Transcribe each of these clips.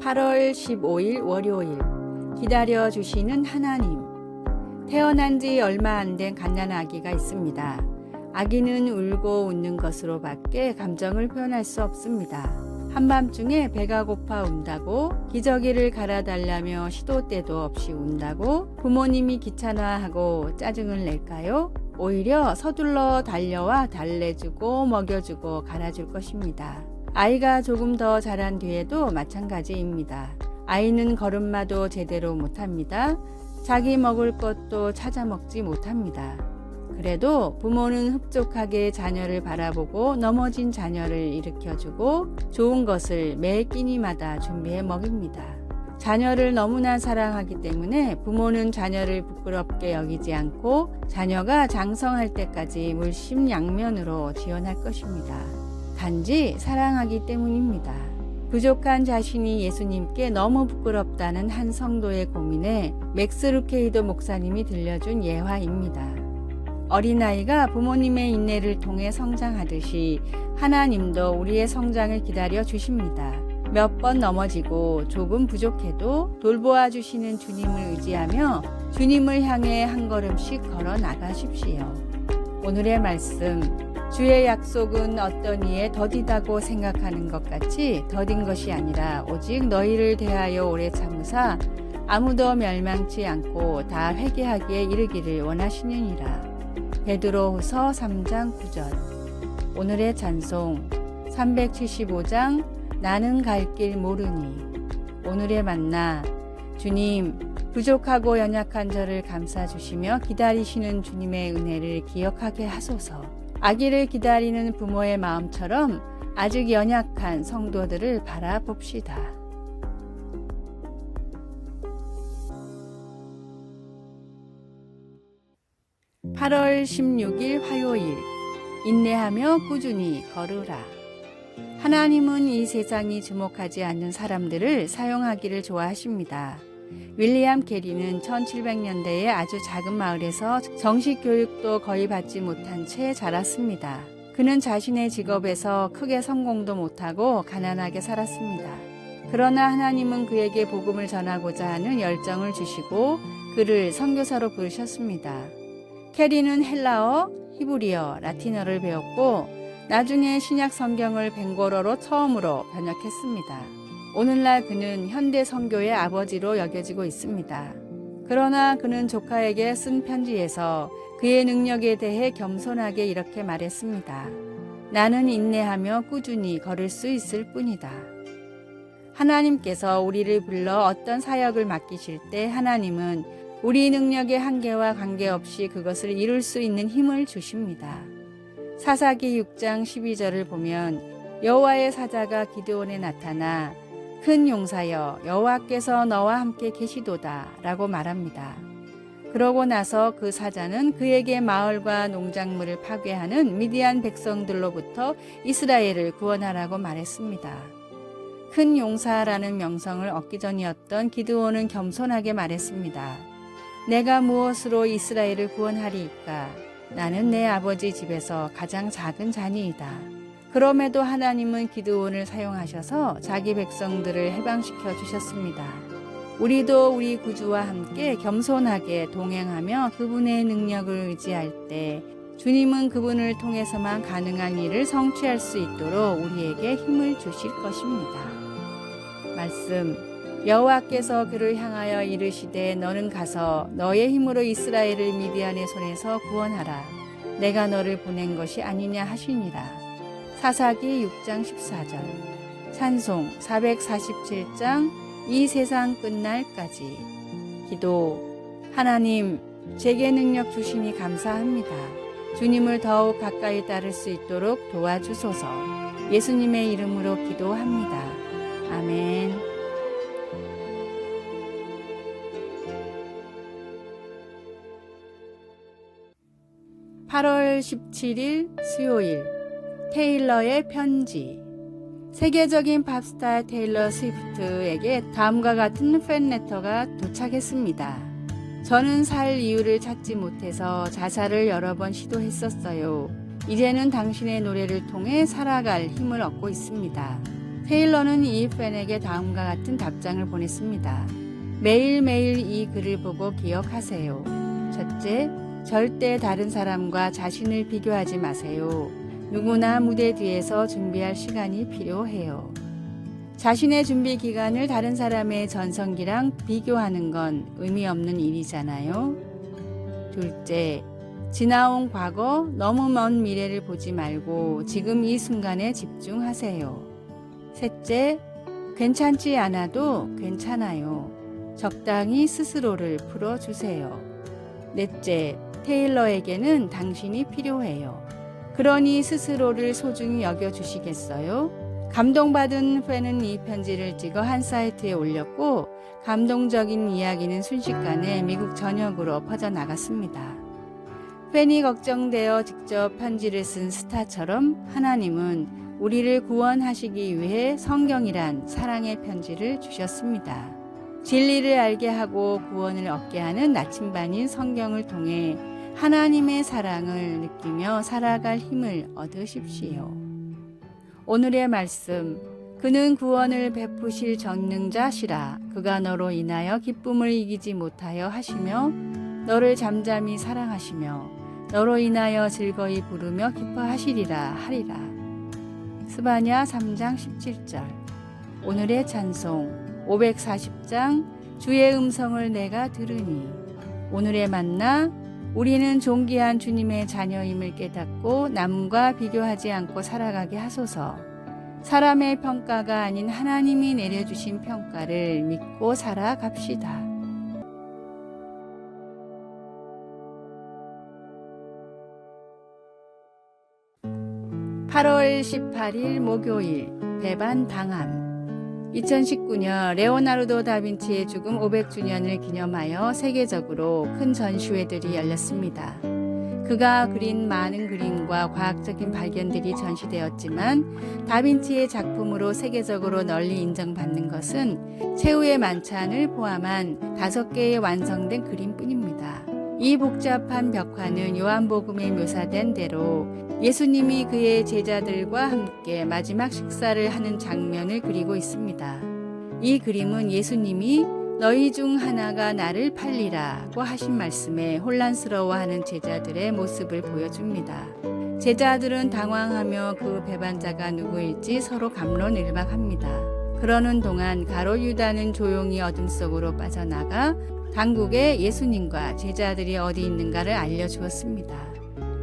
8월 15일 월요일 기다려주시는 하나님. 태어난 지 얼마 안 된 갓난아기가 있습니다. 아기는 울고 웃는 것으로 밖에 감정을 표현할 수 없습니다. 한밤중에 배가 고파 운다고, 기저귀를 갈아달라며 시도 때도 없이 운다고 부모님이 귀찮아하고 짜증을 낼까요? 오히려 서둘러 달려와 달래주고 먹여주고 갈아줄 것입니다. 아이가 조금 더 자란 뒤에도 마찬가지입니다. 아이는 걸음마도 제대로 못합니다. 자기 먹을 것도 찾아 먹지 못합니다. 그래도 부모는 흡족하게 자녀를 바라보고 넘어진 자녀를 일으켜주고 좋은 것을 매 끼니마다 준비해 먹입니다. 자녀를 너무나 사랑하기 때문에 부모는 자녀를 부끄럽게 여기지 않고 자녀가 장성할 때까지 물심양면으로 지원할 것입니다. 단지 사랑하기 때문입니다. 부족한 자신이 예수님께 너무 부끄럽다는 한 성도의 고민에 맥스 루케이도 목사님이 들려준 예화입니다. 어린아이가 부모님의 인내를 통해 성장하듯이 하나님도 우리의 성장을 기다려 주십니다. 몇 번 넘어지고 조금 부족해도 돌보아 주시는 주님을 의지하며 주님을 향해 한 걸음씩 걸어 나가십시오. 오늘의 말씀, 주의 약속은 어떤 이에 더디다고 생각하는 것 같이 더딘 것이 아니라 오직 너희를 대하여 오래 참으사 아무도 멸망치 않고 다 회개하기에 이르기를 원하시느니라. 베드로후서 3장 9절. 오늘의 찬송 375장 나는 갈 길 모르니. 오늘의 만나, 주님, 부족하고 연약한 저를 감싸주시며 기다리시는 주님의 은혜를 기억하게 하소서. 아기를 기다리는 부모의 마음처럼 아직 연약한 성도들을 바라봅시다. (8월 16일) 화요일. 인내하며 꾸준히 걸으라. 하나님은 이 세상이 주목하지 않는 사람들을 사용하기를 좋아하십니다. 윌리엄 캐리는 1700년대에 아주 작은 마을에서 정식 교육도 거의 받지 못한 채 자랐습니다. 그는 자신의 직업에서 크게 성공도 못하고 가난하게 살았습니다. 그러나 하나님은 그에게 복음을 전하고자 하는 열정을 주시고 그를 선교사로 부르셨습니다. 캐리는 헬라어, 히브리어, 라틴어를 배웠고 나중에 신약 성경을 벵고로로 처음으로 번역했습니다. 오늘날 그는 현대 선교의 아버지로 여겨지고 있습니다. 그러나 그는 조카에게 쓴 편지에서 그의 능력에 대해 겸손하게 이렇게 말했습니다. 나는 인내하며 꾸준히 걸을 수 있을 뿐이다. 하나님께서 우리를 불러 어떤 사역을 맡기실 때 하나님은 우리 능력의 한계와 관계없이 그것을 이룰 수 있는 힘을 주십니다. 사사기 6장 12절을 보면 여호와의 사자가 기드온에 나타나 큰 용사여 여호와께서 너와 함께 계시도다 라고 말합니다. 그러고 나서 그 사자는 그에게 마을과 농작물을 파괴하는 미디안 백성들로부터 이스라엘을 구원하라고 말했습니다. 큰 용사라는 명성을 얻기 전이었던 기드온은 겸손하게 말했습니다. 내가 무엇으로 이스라엘을 구원하리이까? 나는 내 아버지 집에서 가장 작은 자니이다. 그럼에도 하나님은 기드온을 사용하셔서 자기 백성들을 해방시켜 주셨습니다. 우리도 우리 구주와 함께 겸손하게 동행하며 그분의 능력을 의지할 때 주님은 그분을 통해서만 가능한 일을 성취할 수 있도록 우리에게 힘을 주실 것입니다. 말씀, 여호와께서 그를 향하여 이르시되 너는 가서 너의 힘으로 이스라엘을 미디안의 손에서 구원하라. 내가 너를 보낸 것이 아니냐 하시니라. 사사기 6장 14절. 찬송 447장 이 세상 끝날까지. 기도. 하나님, 제게 능력 주시니 감사합니다. 주님을 더욱 가까이 따를 수 있도록 도와주소서. 예수님의 이름으로 기도합니다. 아멘. 8월 17일 수요일. 테일러의 편지. 세계적인 팝스타 테일러 스위프트에게 다음과 같은 팬레터가 도착했습니다. 저는 살 이유를 찾지 못해서 자살을 여러 번 시도했었어요. 이제는 당신의 노래를 통해 살아갈 힘을 얻고 있습니다. 테일러는 이 팬에게 다음과 같은 답장을 보냈습니다. 매일매일 이 글을 보고 기억하세요. 첫째, 절대 다른 사람과 자신을 비교하지 마세요. 누구나 무대 뒤에서 준비할 시간이 필요해요. 자신의 준비 기간을 다른 사람의 전성기랑 비교하는 건 의미 없는 일이잖아요. 둘째, 지나온 과거, 너무 먼 미래를 보지 말고 지금 이 순간에 집중하세요. 셋째, 괜찮지 않아도 괜찮아요. 적당히 스스로를 풀어주세요. 넷째, 테일러에게는 당신이 필요해요. 그러니 스스로를 소중히 여겨주시겠어요? 감동받은 팬은 이 편지를 찍어 한 사이트에 올렸고 감동적인 이야기는 순식간에 미국 전역으로 퍼져나갔습니다. 팬이 걱정되어 직접 편지를 쓴 스타처럼 하나님은 우리를 구원하시기 위해 성경이란 사랑의 편지를 주셨습니다. 진리를 알게 하고 구원을 얻게 하는 나침반인 성경을 통해 하나님의 사랑을 느끼며 살아갈 힘을 얻으십시오. 오늘의 말씀, 그는 구원을 베푸실 전능자시라. 그가 너로 인하여 기쁨을 이기지 못하여 하시며 너를 잠잠히 사랑하시며 너로 인하여 즐거이 부르며 기뻐하시리라 하리라. 스바냐 3장 17절. 오늘의 찬송 540장 주의 음성을 내가 들으니. 오늘의 만나, 우리는 존귀한 주님의 자녀임을 깨닫고 남과 비교하지 않고 살아가게 하소서. 사람의 평가가 아닌 하나님이 내려주신 평가를 믿고 살아갑시다. 8월 18일 목요일 배반 당함. 2019년 레오나르도 다빈치의 죽음 500주년을 기념하여 세계적으로 큰 전시회들이 열렸습니다. 그가 그린 많은 그림과 과학적인 발견들이 전시되었지만 다빈치의 작품으로 세계적으로 널리 인정받는 것은 최후의 만찬을 포함한 5개의 완성된 그림뿐입니다. 이 복잡한 벽화는 요한복음에 묘사된 대로 예수님이 그의 제자들과 함께 마지막 식사를 하는 장면을 그리고 있습니다. 이 그림은 예수님이 너희 중 하나가 나를 팔리라고 하신 말씀에 혼란스러워하는 제자들의 모습을 보여줍니다. 제자들은 당황하며 그 배반자가 누구일지 서로 갑론을박합니다. 그러는 동안 가롯 유다는 조용히 어둠 속으로 빠져나가 당국에 예수님과 제자들이 어디 있는가를 알려주었습니다.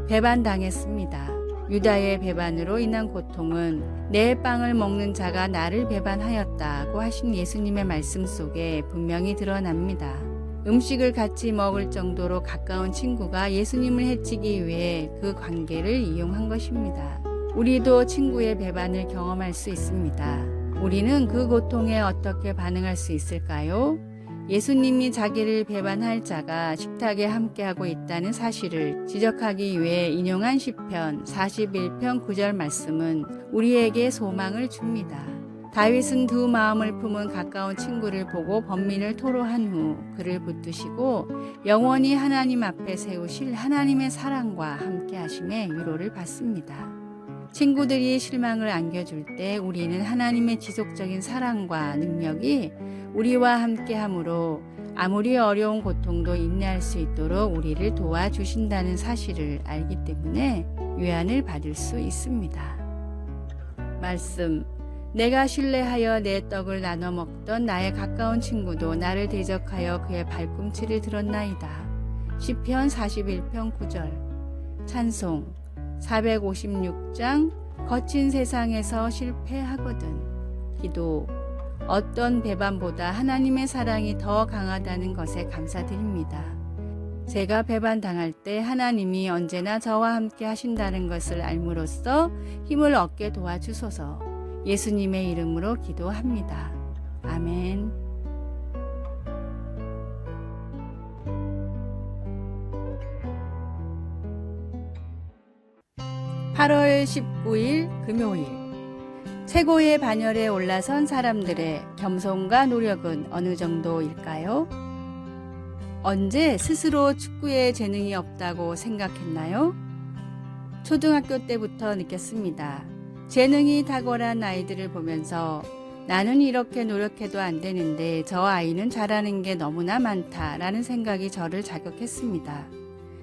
배반당했습니다. 유다의 배반으로 인한 고통은 내 빵을 먹는 자가 나를 배반하였다고 하신 예수님의 말씀 속에 분명히 드러납니다. 음식을 같이 먹을 정도로 가까운 친구가 예수님을 해치기 위해 그 관계를 이용한 것입니다. 우리도 친구의 배반을 경험할 수 있습니다. 우리는 그 고통에 어떻게 반응할 수 있을까요? 예수님이 자기를 배반할 자가 식탁에 함께하고 있다는 사실을 지적하기 위해 인용한 시편 41편 9절 말씀은 우리에게 소망을 줍니다. 다윗은 두 마음을 품은 가까운 친구를 보고 번민을 토로한 후 그를 붙드시고 영원히 하나님 앞에 세우실 하나님의 사랑과 함께하심에 위로를 받습니다. 친구들이 실망을 안겨줄 때 우리는 하나님의 지속적인 사랑과 능력이 우리와 함께함으로 아무리 어려운 고통도 인내할 수 있도록 우리를 도와주신다는 사실을 알기 때문에 위안을 받을 수 있습니다. 말씀, 내가 신뢰하여 내 떡을 나눠 먹던 나의 가까운 친구도 나를 대적하여 그의 발꿈치를 들었나이다. 시편 41편 9절. 찬송 456장 거친 세상에서 실패하거든. 기도, 어떤 배반보다 하나님의 사랑이 더 강하다는 것에 감사드립니다. 제가 배반당할 때 하나님이 언제나 저와 함께 하신다는 것을 알므로써 힘을 얻게 도와주소서. 예수님의 이름으로 기도합니다. 아멘. 8월 19일 금요일. 최고의 반열에 올라선 사람들의 겸손과 노력은 어느 정도일까요? 언제 스스로 축구에 재능이 없다고 생각했나요? 초등학교 때부터 느꼈습니다. 재능이 탁월한 아이들을 보면서 나는 이렇게 노력해도 안 되는데 저 아이는 잘하는 게 너무나 많다라는 생각이 저를 자극했습니다.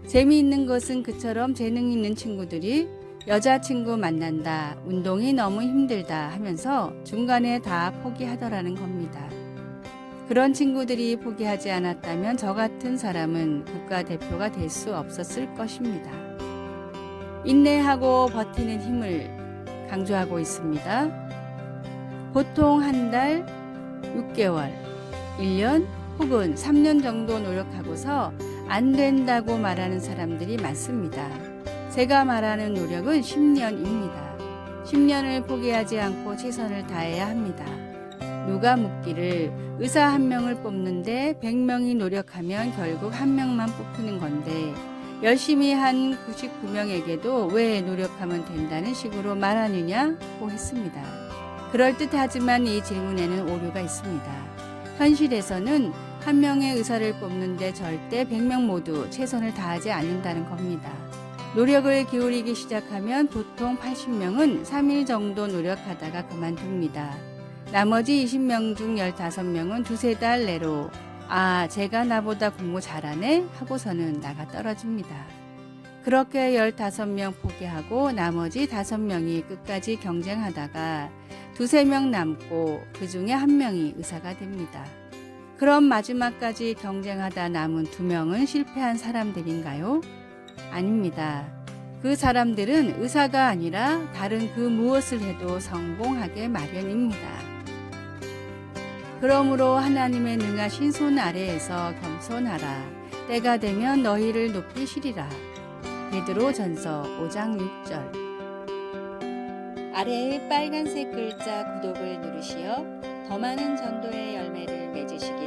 재미있는 것은 그처럼 재능 있는 친구들이 여자친구 만난다, 운동이 너무 힘들다 하면서 중간에 다 포기하더라는 겁니다. 그런 친구들이 포기하지 않았다면 저 같은 사람은 국가대표가 될 수 없었을 것입니다. 인내하고 버티는 힘을 강조하고 있습니다. 보통 한 달, 6개월, 1년 혹은 3년 정도 노력하고서 안 된다고 말하는 사람들이 많습니다. 제가 말하는 노력은 10년입니다. 10년을 포기하지 않고 최선을 다해야 합니다. 누가 묻기를 의사 한 명을 뽑는데 100명이 노력하면 결국 한 명만 뽑히는 건데 열심히 한 99명에게도 왜 노력하면 된다는 식으로 말하느냐고 했습니다. 그럴듯하지만 이 질문에는 오류가 있습니다. 현실에서는 한 명의 의사를 뽑는데 절대 100명 모두 최선을 다하지 않는다는 겁니다. 노력을 기울이기 시작하면 보통 80명은 3일 정도 노력하다가 그만둡니다. 나머지 20명 중 15명은 두세 달 내로 제가 나보다 공부 잘하네 하고서는 나가 떨어집니다. 그렇게 15명 포기하고 나머지 5명이 끝까지 경쟁하다가 두세 명 남고 그 중에 한 명이 의사가 됩니다. 그럼 마지막까지 경쟁하다 남은 2명은 실패한 사람들인가요? 아닙니다. 그 사람들은 의사가 아니라 다른 그 무엇을 해도 성공하게 마련입니다. 그러므로 하나님의 능하신 손 아래에서 겸손하라. 때가 되면 너희를 높이시리라. 베드로전서 5장 6절. 아래의 빨간색 글자 구독을 누르시어 더 많은 전도의 열매를 맺으시기